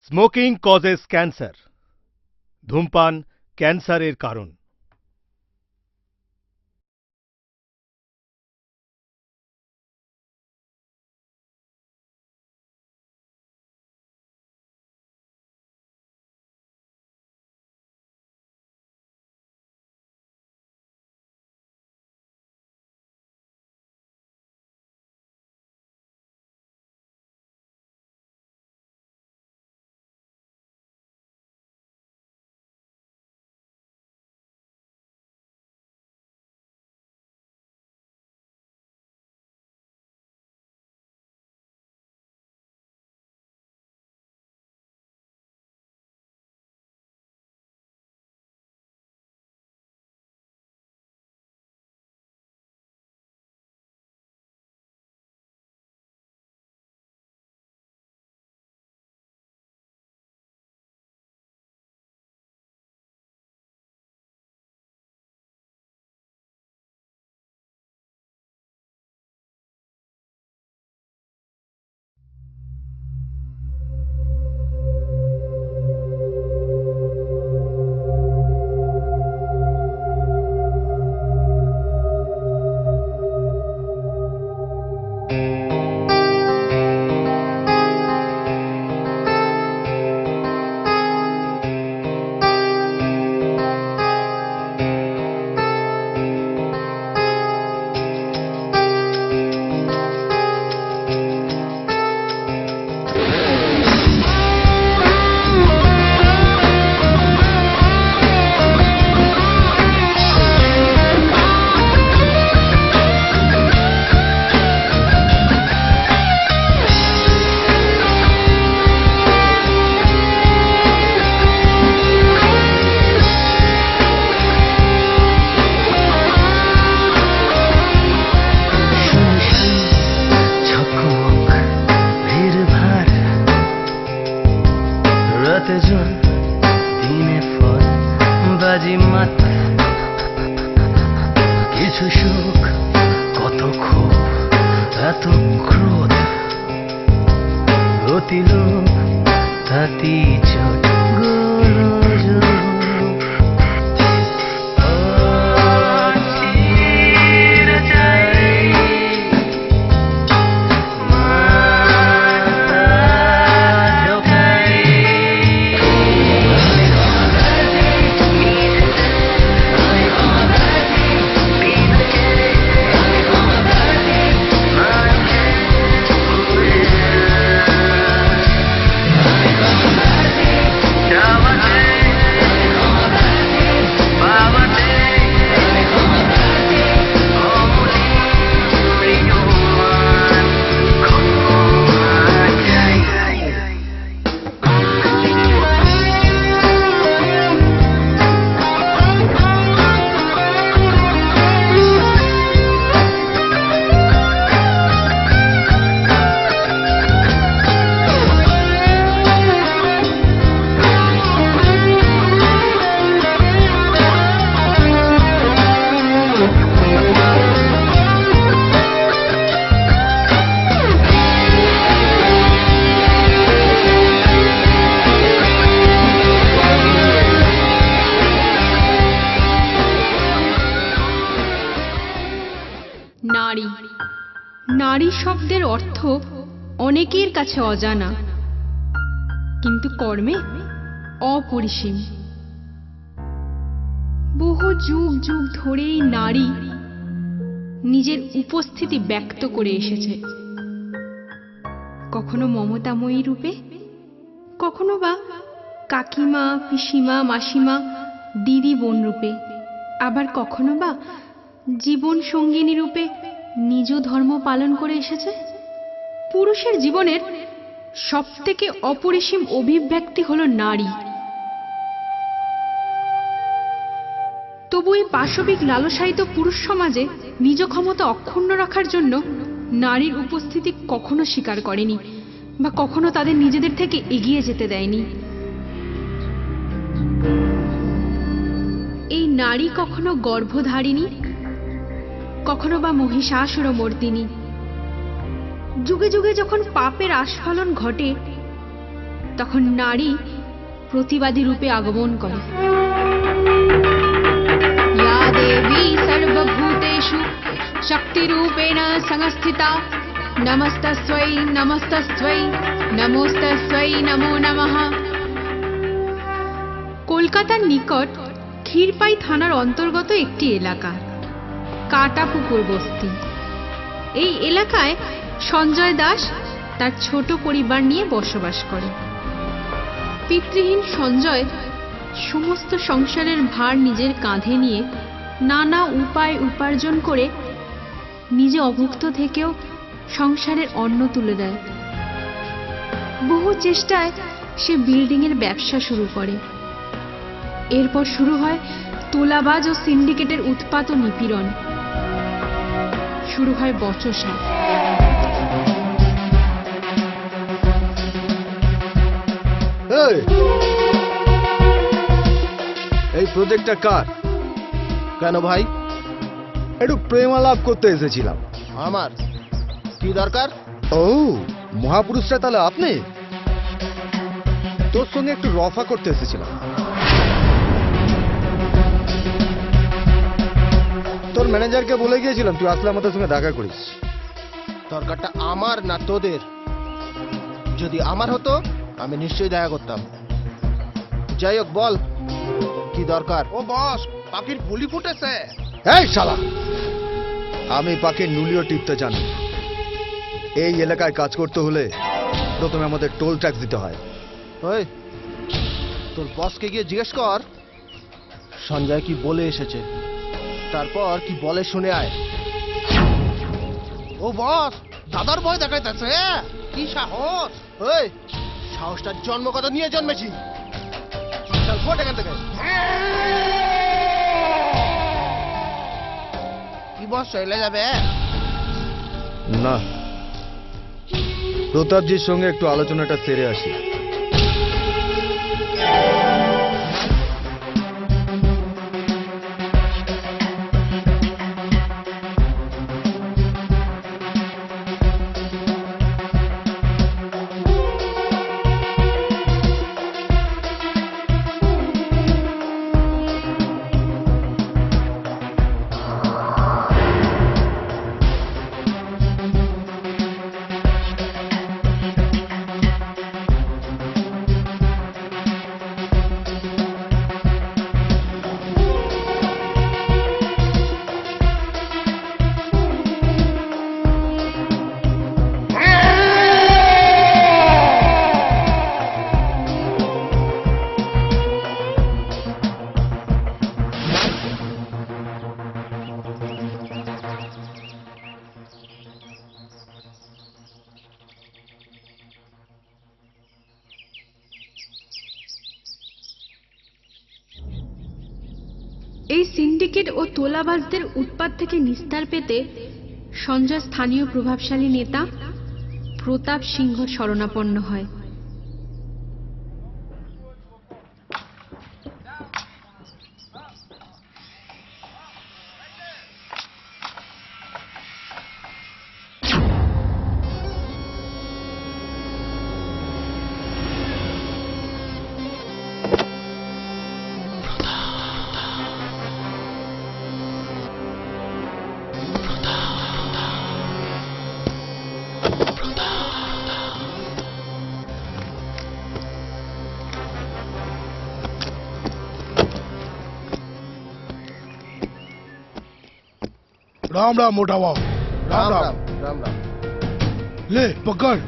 Smoking causes cancer. ধূমপান ক্যান্সারের কারণ। নারী নারী শব্দের অর্থ অনেকের কাছে অজানা, কিন্তু কর্মে অপরিসীম। বহু যুগ যুগ ধরেই নারী নিজের উপস্থিতি ব্যক্ত করে এসেছে, কখনো মমতাময়ী রূপে, কখনো বা কাকিমা, পিসিমা, মাসিমা, দিদি, বোন রূপে, আবার কখনো বা জীবন সঙ্গিনী রূপে নিজ ধর্ম পালন করে এসেছে। পুরুষের জীবনের সবথেকে অপরিসীম অভিব্যক্তি হলো নারী। তবু এই পাশবিক লালসায়িত পুরুষ সমাজে নিজ ক্ষমতা অক্ষুণ্ণ রাখার জন্য নারীর উপস্থিতি কখনো স্বীকার করেনি বা কখনো তাদের নিজেদের থেকে এগিয়ে যেতে দেয়নি। এই নারী কখনো গর্ভধারিণী, কখনো বা মহিষাসুরমর্দিনী। যুগে যুগে যখন পাপের আস্ফালন ঘটে, তখন নারী প্রতিবাদী রূপে আগমন করে। ইয়া দেবী সর্বভূতেষু শক্তিরূপেণ সংস্থিতা নমস্তস্যৈ নমস্তস্যৈ নমস্তস্যৈ নমো নমঃ। কলকাতার নিকট ক্ষীরপাই থানার অন্তর্গত একটি এলাকা কাটাপুকুর বস্তি। এই এলাকায় সঞ্জয় দাস তার ছোট পরিবার নিয়ে বসবাস করে। পিতৃহীন সঞ্জয় সমস্ত সংসারের ভার নিজের কাঁধে নিয়ে নানা উপায় উপার্জন করে নিজে অভুক্ত থেকেও সংসারের অন্ন তুলে দেয়। বহু চেষ্টায় সে বিল্ডিংয়ের ব্যবসা শুরু করে। এরপর শুরু হয় তোলাবাজ ও সিন্ডিকেটের উৎপাত ও নিপীড়ন। শুরু হয় বচসা। এই প্রজেক্টটা কার? কেন ভাই? একটু প্রেমালাপ করতে এসেছিলাম। আমার কি দরকার? ও, মহাপুরুষরা তাহলে আপনি? তোর সঙ্গে একটু রফা করতে এসেছিলাম। তোর ম্যানেজারকে বলে গিয়েছিলাম তুই আসলে আমাদের সঙ্গে দেখা করিস। দরকারটা আমার না তোদের? যদি আমার হতো আমি নিশ্চয়ই দেখা করতাম। যাই হোক, বল কি দরকার? ও বস, পাখির গুলি ফুটেছে। এই শালা, আমি পাখির নুলিও টিপতে জানি। এই এলাকায় কাজ করতে হলে প্রথমে আমাদের টোল ট্যাক্স দিতে হয়। ওই, তোর বসকে গিয়ে জিজ্ঞেস কর সঞ্জয় কি বলে এসেছে, তারপর কি বলে শুনে আয়। ও বস, দাদার ভয় দেখাইতেছে। কি সাহস! ওই, সাহসটার জন্মগত নিয়ে জন্মেছি। চল ফোট এখান থেকে। কি বস, চলে যাবে? না, প্রতাপজির সঙ্গে একটু আলোচনাটা সেরে আসি। এই সিন্ডিকেট ও তোলাবাজদের উৎপাত থেকে নিস্তার পেতে সঞ্জয় স্থানীয় প্রভাবশালী নেতা প্রতাপ সিংহ শরণাপন্ন হয়। राम राम मोटा बाप। राम राम राम। राम राम राम। ले पकड़।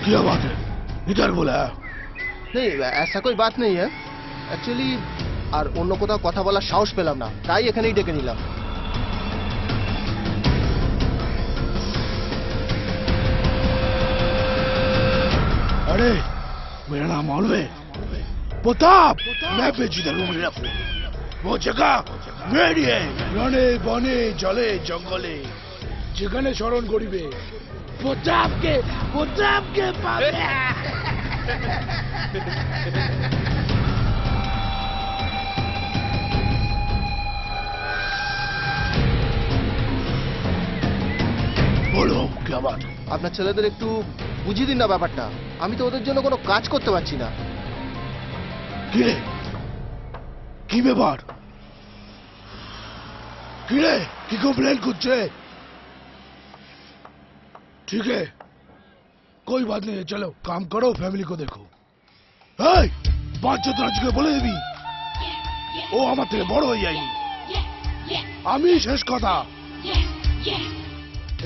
क्या बात है, इधर बुलाया? नहीं, ऐसा कोई बात नहीं है एक्चुअली। আর অন্য কোথাও কথা বলার সাহস পেলাম না, তাই এখানেই ডেকে নিলাম। अरे मेरा नाम मालूम है? प्रताप। मैं पेचीदा रूम में रखूं। वो जगह मेरी है। रणे बने जले जंगले যেখানে স্মরণ করিবে প্রতাপকে পাবে। আপনার ছেলেদের একটু বুঝিয়ে দিন না ব্যাপারটা। আমি তো ওদের জন্য কোনো কাজ করতে পারছি না। কি রে, কি ব্যাপার? কি রে, কি কমপ্লেন করছে? ठीक है, कोई बात नहीं है, चलो काम करो, फैमिली को देखो। এই, পাঁচ ছ রাজুকে বলে দিবি ও আমার থেকে বড় হয়ে যায়নি, আমি শেষ কথা।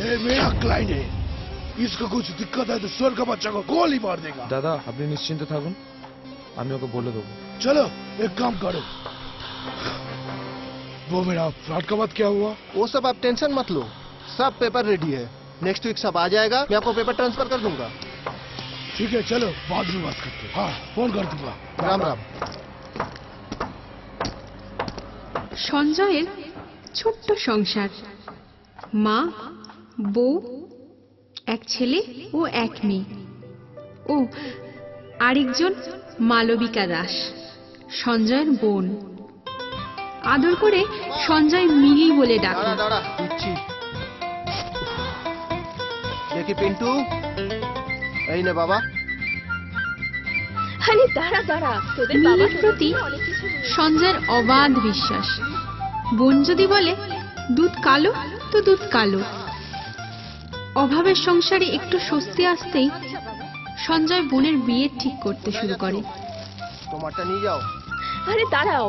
ए मेरा क्लाइंट है, इसको कुछ दिक्कत है तो स्वर का बच्चा को गोली मार देगा। দাদা আপনি নিশ্চিন্ত থাকুন, আমি ওকে বলে দেবো। चलो एक काम करो, वो मेरा फ्लैट का बात क्या हुआ? वो सब आप टेंशन मत लो, सब पेपर रेडी है। नेक्स्ट वीक सब आ जाएगा, मैं आपको पेपर ट्रांसफर कर दूंगा। ठीक है, चलो बाद में बात करते हैं। हाँ, फोन कर दूंगा। राम राम। সঞ্জয়ের ছোট্ট সংসার, মা, বউ, এক ছেলে ও এক মেয়ে, ও আরেকজন মালবিকা দাস, সঞ্জয়ের বোন। আদর করে সঞ্জয় মিলি বলে ডাকে। দাঁড়া দাঁড়া দিচ্ছি। দেখি পিন্টু, এই নে বাবা। আরে দাঁড়া দাঁড়া, তোদের বাবা মিলির প্রতি সঞ্জয়ের অবাধ বিশ্বাস। বোন যদি বলে দুধ কালো তো দুধ কালো। অভাবের সংসারে একটু স্বস্তি আসতেই সঞ্জয় বোনের বিয়ে ঠিক করতে শুরু করে। তোমারটা নিয়ে যাও। আরে দাঁড়াও,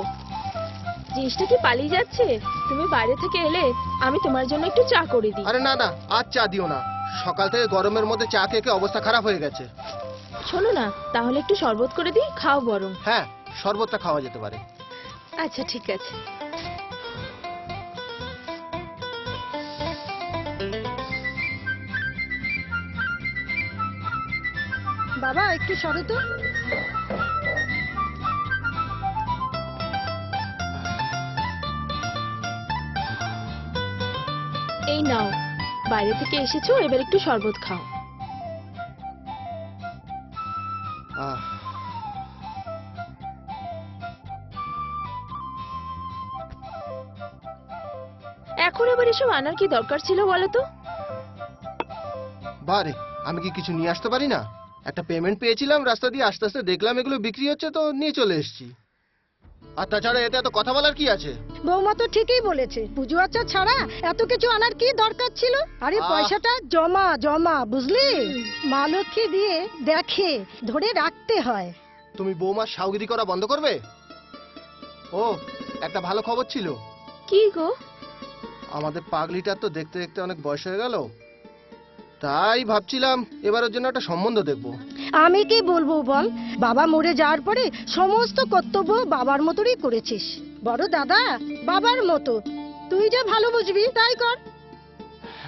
জিনিসটা কি পালিয়ে যাচ্ছে? তুমি বাইরে থেকে এলে আমি তোমার জন্য একটু চা করে দিই। আরে না না, আজ চা দিও না, সকাল থেকে গরমের মধ্যে চা খেয়ে অবস্থা খারাপ হয়ে গেছে। শোনো না, তাহলে একটু শরবত করে দিই, খাও বরং। হ্যাঁ, শরবতটা খাওয়া যেতে পারে। আচ্ছা ঠিক আছে। বাবা একটু সরো তো। এই নাও, বাইরে থেকে এসেছো, এবার একটু শরবত খাও। আহ, এখন আবার এসব আনার কি দরকার ছিল বলো তো? বারে, আমি কি কিছু নিয়ে আসতে পারি না? একটা পেমেন্ট পেয়েছিলাম, রাস্তা দিয়ে আস্তে আস্তে দেখলাম এগুলো বিক্রি হচ্ছে তো নিয়ে চলে এসেছি। আর তাছাড়া এতে এত কথা বলার কি আছে? বৌমা তো ঠিকই বলেছে, পুজো আচ্ছা ছাড়া এত কিছু আনার কি দরকার ছিল? আরে আহ। পয়সাটা জমা জমা, বুঝলি? মা লক্ষ্মী দিয়ে দেখে ধরে রাখতে হয়। তুমি বৌমার সাউগিরি করা বন্ধ করবে? ও, একটা ভালো খবর ছিল। কি গো? আমাদের পাগলিটার তো দেখতে দেখতে অনেক বয়স হয়ে গেল, তাই ভাবছিলাম এবারের জন্য একটা সম্বন্ধ দেখবো। আমি কি বলবো বল, বাবা মরে যাওয়ার পরে সমস্ত কর্তব্য বাবার মতোই করেছিস। বড় দাদা বাবার মতো, তুই যা ভালো বুঝবি তাই কর।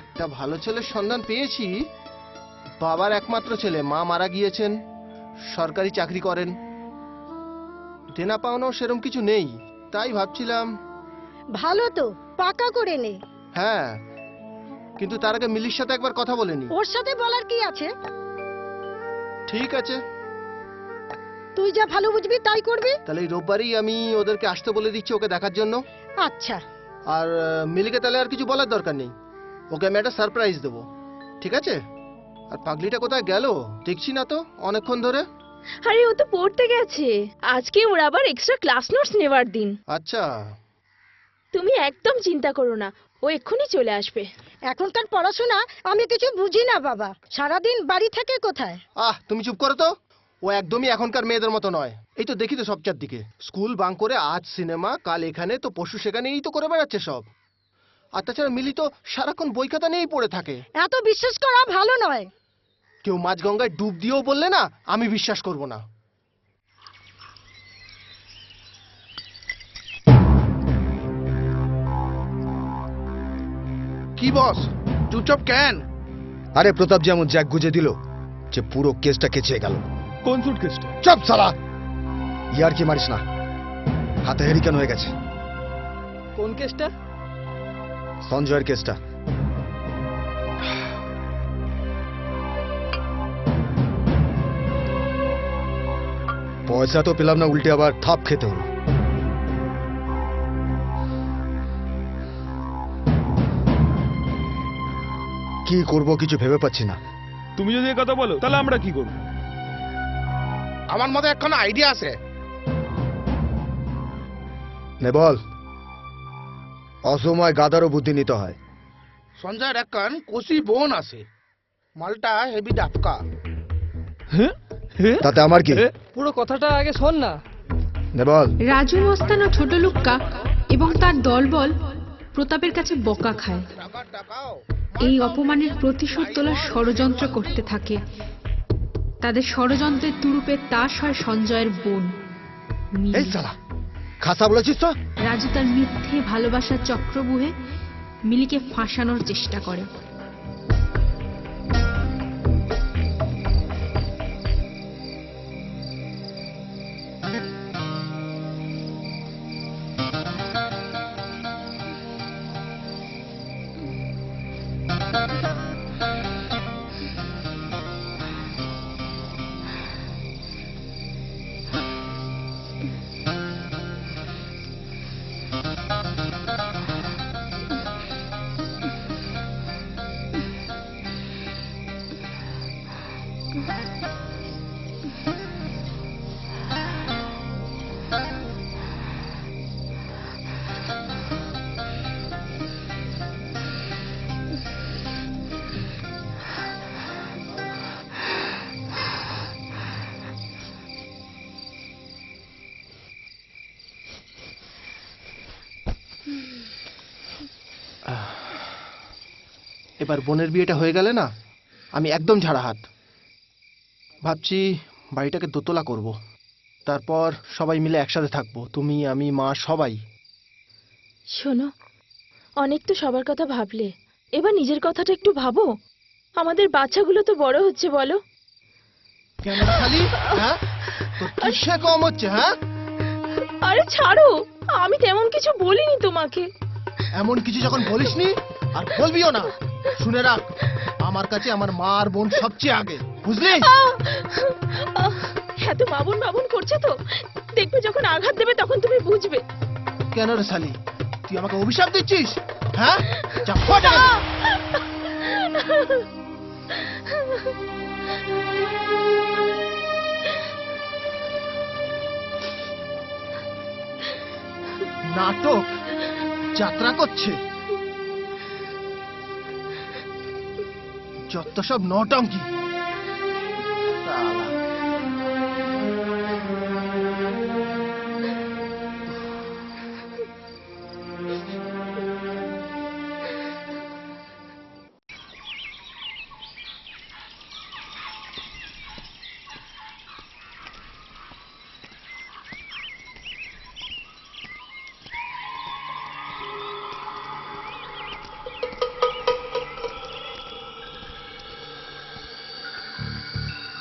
একটা ভালো ছেলের সন্ধান পেয়েছি। বাবার একমাত্র ছেলে, মা মারা গিয়েছেন, সরকারি চাকরি করেন, দেনা পাওনাও সেরকম কিছু নেই, তাই ভাবছিলাম। ভালো তো, পাকা করে নে। হ্যাঁ, কিন্তু তার আগে মিলির সাথে একবার কথা বলে নি। ওর সাথে বলার কি আছে? ঠিক আছে, তুই যা ভালো বুঝবি তাই করবি। তাহলে এই রোববারই আমি ওদেরকে আসতে বলে দিচ্ছি ওকে দেখার জন্য। আচ্ছা। আর মিলিকে তাহলে আর কিছু বলার দরকার নেই, ওকে আমি একটা সারপ্রাইজ দেবো, ঠিক আছে? আর পাগলিটা কোথায় গেল দেখছি না তো অনেকক্ষণ ধরে। আরে ও তো পড়তে গেছে, আজকে ওর আবার এক্সট্রা ক্লাস নোটস নেওয়ার দিন। আচ্ছা, তুমি একদম চিন্তা করো না, ও এক্ষুনি চলে আসবে। এখনকার পড়াশোনা আমি কিছু বুঝি না বাবা, সারাদিন বাড়ি থেকে কোথায়। তুমি চুপ করো তো। ও একদমই এখনকার মেয়েদের মতো নয়। এই তো দেখি তো সব চারদিকে, স্কুল বাঙ্ক করে আজ সিনেমা, কাল এখানে, তো পরশু সেখানে, এই তো করে বেড়াচ্ছে সব। আর তাছাড়া মিলি তো সারাক্ষণ বই খাতা নিয়েই পড়ে থাকে। এত বিশ্বাস করা ভালো নয়। কেউ মাঝগঙ্গায় ডুব দিয়েও বললে না আমি বিশ্বাস করব না। কি বস, চুপচাপ কেন? আরে প্রতাপ যেমন জ্যাক গুজে দিল যে পুরো কেসটা কেচে গেল। কোন সুটকেসটা? চুপ সালা, ইয়ার কি মারিস না, হাতে হেরিকেন হয়ে গেছে। কোন কেসটা? সঞ্জয়ের কেসটা। পয়সা তো পেলাম না, উল্টে আবার থাপ খেতে হলো। কি করব কিছু ভেবে পাচ্ছি না। তুমি যদি এই কথা বলো তাহলে আমরা কি করব? আমার মধ্যে এখন আইডিয়া আছে। নে বল। অসময় গাদারও বুদ্ধি নিতে হয়। সঞ্জয়ের এখন কোসি বোন আছে, মালটা হেভি ডাফকা। হ্যাঁ হ্যাঁ তাতে আমার কি? পুরো কথাটা আগে শোন না। নে বল। রাজু মস্তান ও ছোট লুক্কা এবং তার দলবল প্রতাপের কাছে বকা খায়। টাকা টাকাও এই অপমানের প্রতিশোধ তোলার ষড়যন্ত্র করতে থাকে। তাদের ষড়যন্ত্রের তুরুপে তাস হয় সঞ্জয়ের বোন মিলি। এই সালা খাসা বলেছিস তো? রাজু তার মিথ্যে ভালোবাসার চক্রবুহে মিলিকে ফাঁসানোর চেষ্টা করে। এবার বোনের বিয়েটা হয়ে গেলে না, আমি একদম ঝাড়া হাত। ভাবছি বাড়িটাকে দোতলা করব, তারপর সবাই মিলে একসাথে থাকবো, তুমি আমি মা সবাই। শোনো, অনেক তো সবার কথা ভাবলে, এবার নিজের কথাটা একটু ভাবো। আমাদের বাচ্চাগুলো তো বড় হচ্ছে, বলো। কেন খালি হ্যাঁ, তোর কিসে কম হচ্ছে? হ্যাঁ, আরে ছাড়ো, আমি তেমন কিছু বলিনি তোমাকে। এমন কিছু যখন বলিসনি আর বলবিও না। শুনে রাখ, আমার কাছে আমার মা আর বোন সবচেয়ে আগে, বুঝলি? হ্যাঁ, তো বাবন বাবন করছে তো, দেখবে যখন আঘাত দেবে তখন তুমি বুঝবে। কেন রে শালি, তুই আমাকে অভিশাপ দিচ্ছিস? হ্যাঁ, যা ফট এখান থেকে। নাটক যাত্রা করছে, যত সব নটঙ্কি। শালা।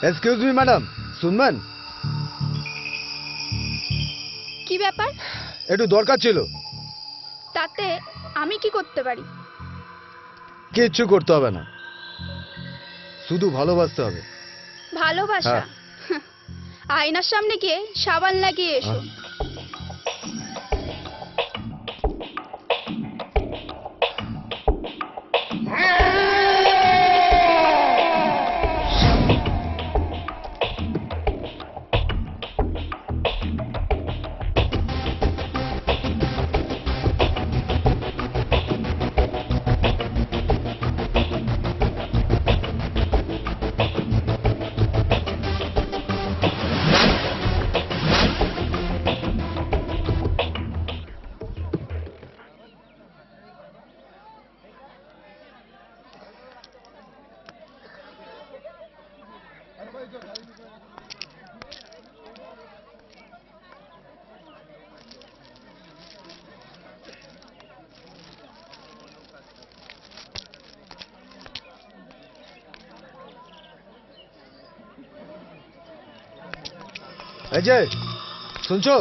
এক্সকিউজ মি ম্যাডাম, শুনবেন? কি ব্যাপার? একটু দরকার ছিল। তাতে আমি কি করতে পারি? কিচ্ছু করতে হবে না, শুধু ভালোবাসতে হবে। ভালোবাসা? হ্যাঁ। আয়নার সামনে গিয়ে সাবান লাগিয়ে এসো। এই যে শুনছো,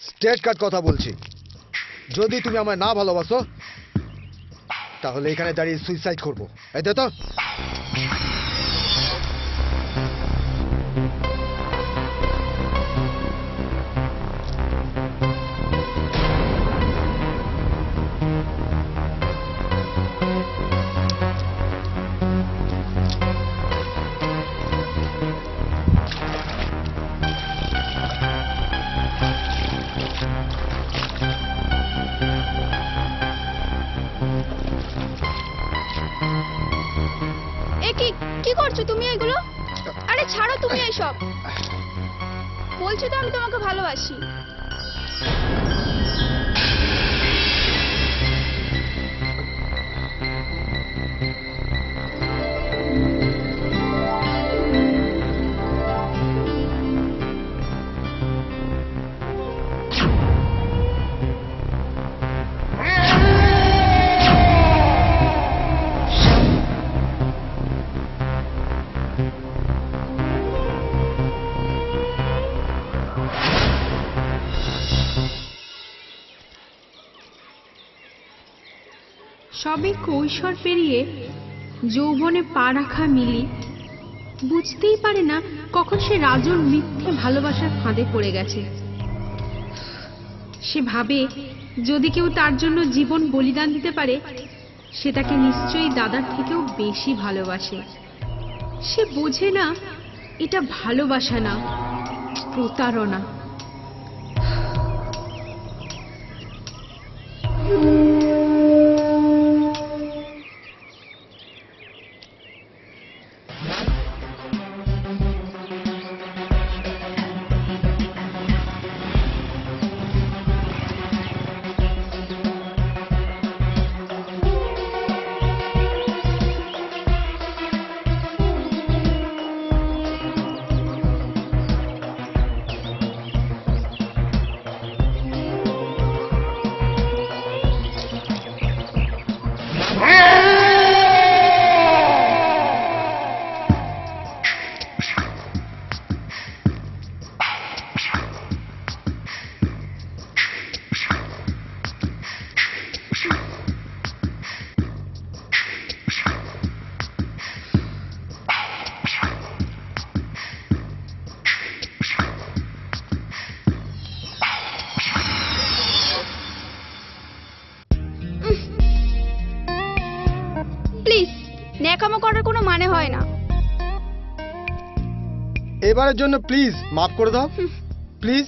স্ট্রেট কাট কথা বলছি। যদি তুমি আমায় না ভালোবাসো তাহলে এখানে দাঁড়িয়ে সুইসাইড করবো। এই দে তো। করছো তুমি এগুলো? আরে ছাড়ো তুমি এইসব। বলছি তো আমি তোমাকে ভালোবাসি। সবে কৈশোর পেরিয়ে যৌবনে পা রাখা মিলি বুঝতেই পারে না কখন সে রাজুর মিথ্যে ভালোবাসার ফাঁদে পড়ে গেছে। সে ভাবে যদি কেউ তার জন্য জীবন বলিদান দিতে পারে সে তাকে নিশ্চয়ই দাদার থেকেও বেশি ভালোবাসে। সে বোঝে না এটা ভালোবাসা না, প্রতারণা। প্লিজ, ন্যাকামো করার কোনো মানে হয় না। এবারের জন্য প্লিজ মাফ করে দাও। প্লিজ,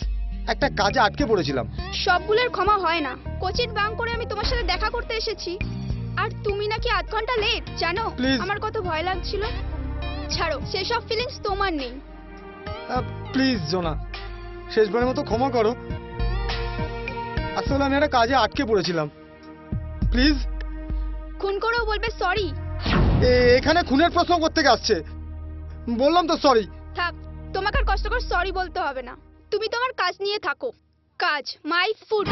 একটা কাজে আটকে পড়েছিলাম। সব ভুলের ক্ষমা হয় না। কোচিং বাং করে আমি তোমার সাথে দেখা করতে এসেছি আর তুমি নাকি আধ ঘন্টা লেট। জানো Please. আমার কত ভয় লাগছিল। ছাড়ো, সেসব ফিলিংস তোমার নেই। প্লিজ জোনা, শেষবারের মতো ক্ষমা করো। আসলে আমি একটা কাজে আটকে পড়েছিলাম। প্লিজ। খুন করেও বলবে সরি? এখানে খুনের প্রশ্ন করতে আসছে। বললাম তো সরি। থাক, তোমাকে আর কষ্ট করে সরি বলতে হবে না। তুমি তোমার কাজ নিয়ে থাকো। কাজ, মাই ফুড।